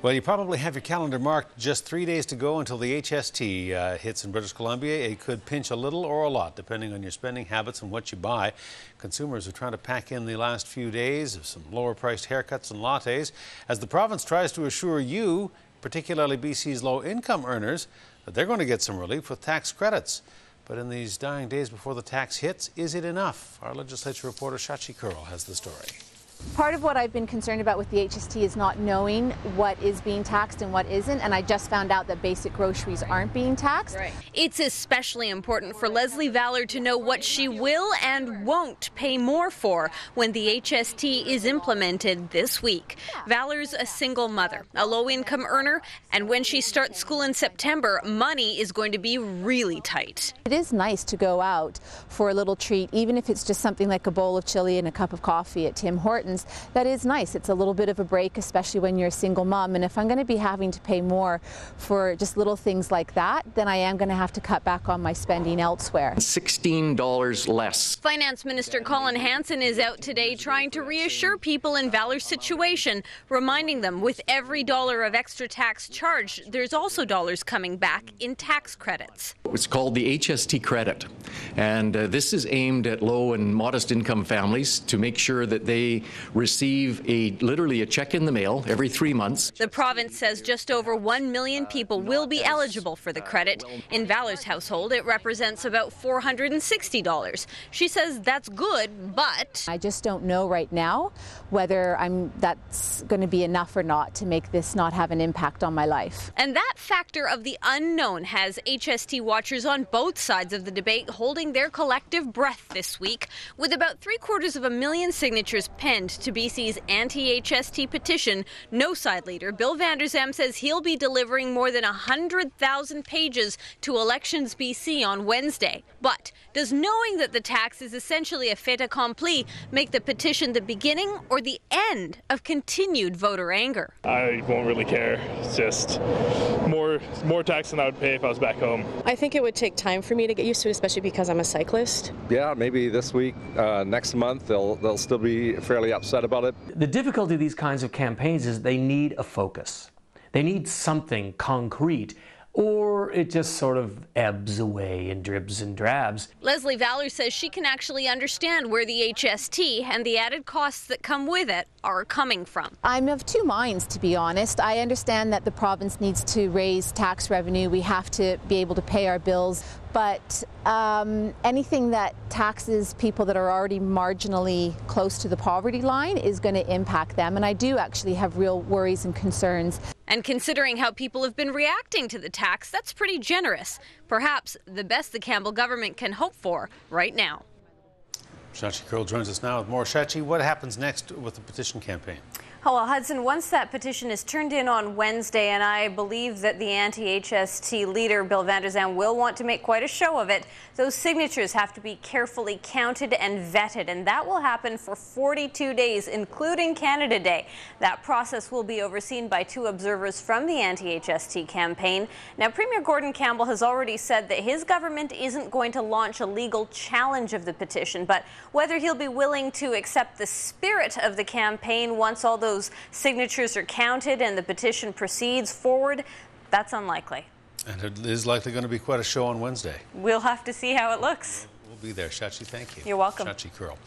Well, you probably have your calendar marked. Just 3 days to go until the HST hits in British Columbia. It could pinch a little or a lot, depending on your spending habits and what you buy. Consumers are trying to pack in the last few days of some lower-priced haircuts and lattes as the province tries to assure you, particularly BC's low-income earners, that they're going to get some relief with tax credits. But in these dying days before the tax hits, is it enough? Our legislature reporter Shachi Kurl has the story. Part of what I've been concerned about with the HST is not knowing what is being taxed and what isn't, and I just found out that basic groceries aren't being taxed. Right. It's especially important for Lesley Valour to know what she will and won't pay more for when the HST is implemented this week. Valour's a single mother, a low-income earner, and when she starts school in September, money is going to be really tight. It is nice to go out for a little treat, even if it's just something like a bowl of chili and a cup of coffee at Tim Hortons. That is nice. It's a little bit of a break, especially when you're a single mom. And if I'm going to be having to pay more for just little things like that, then I am going to have to cut back on my spending elsewhere. $16 less. Finance Minister Colin Hanson is out today trying to reassure people in Valour's situation, reminding them with every dollar of extra tax charged, there's also dollars coming back in tax credits. It's called the HST credit, and this is aimed at low and modest income families to make sure that they receive literally a check in the mail every 3 months. The province says just over 1 million people will be eligible for the credit. In Valour's household, it represents about $460. She says that's good, but I just don't know right now whether that's going to be enough or not to make this not have an impact on my life. And that factor of the unknown has HST watchers on both sides of the debate holding their collective breath this week, with about 750,000 signatures penned to BC's anti-HST petition. No side leader Bill Vander Zalm says he'll be delivering more than 100,000 pages to Elections BC on Wednesday. But does knowing that the tax is essentially a fait accompli make the petition the beginning or the end of continued voter anger? I won't really care. It's just more tax than I would pay if I was back home. I think it would take time for me to get used to it, especially because I'm a cyclist. Yeah, maybe this week, next month, they'll still be fairly upset about it. The difficulty of these kinds of campaigns is they need a focus. They need something concrete, or it just sort of ebbs away in dribs and drabs. Lesley Valour says she can actually understand where the HST and the added costs that come with it are coming from. I'm of two minds, to be honest. I understand that the province needs to raise tax revenue. We have to be able to pay our bills. But anything that taxes people that are already marginally close to the poverty line is going to impact them. And I do actually have real worries and concerns. And considering how people have been reacting to the tax, that's pretty generous. Perhaps the best the Campbell government can hope for right now. Shachi Kurl joins us now with more. Shachi, what happens next with the petition campaign? Oh, well, Hudson, once that petition is turned in on Wednesday, and I believe that the anti-HST leader, Bill Vander Zalm, will want to make quite a show of it, those signatures have to be carefully counted and vetted, and that will happen for 42 days, including Canada Day. That process will be overseen by 2 observers from the anti-HST campaign. Now, Premier Gordon Campbell has already said that his government isn't going to launch a legal challenge of the petition, but whether he'll be willing to accept the spirit of the campaign once all those signatures are counted and the petition proceeds forward, that's unlikely. And it is likely going to be quite a show on Wednesday. We'll have to see how it looks. We'll be there. Shachi, thank you. You're welcome. Shachi Kurl.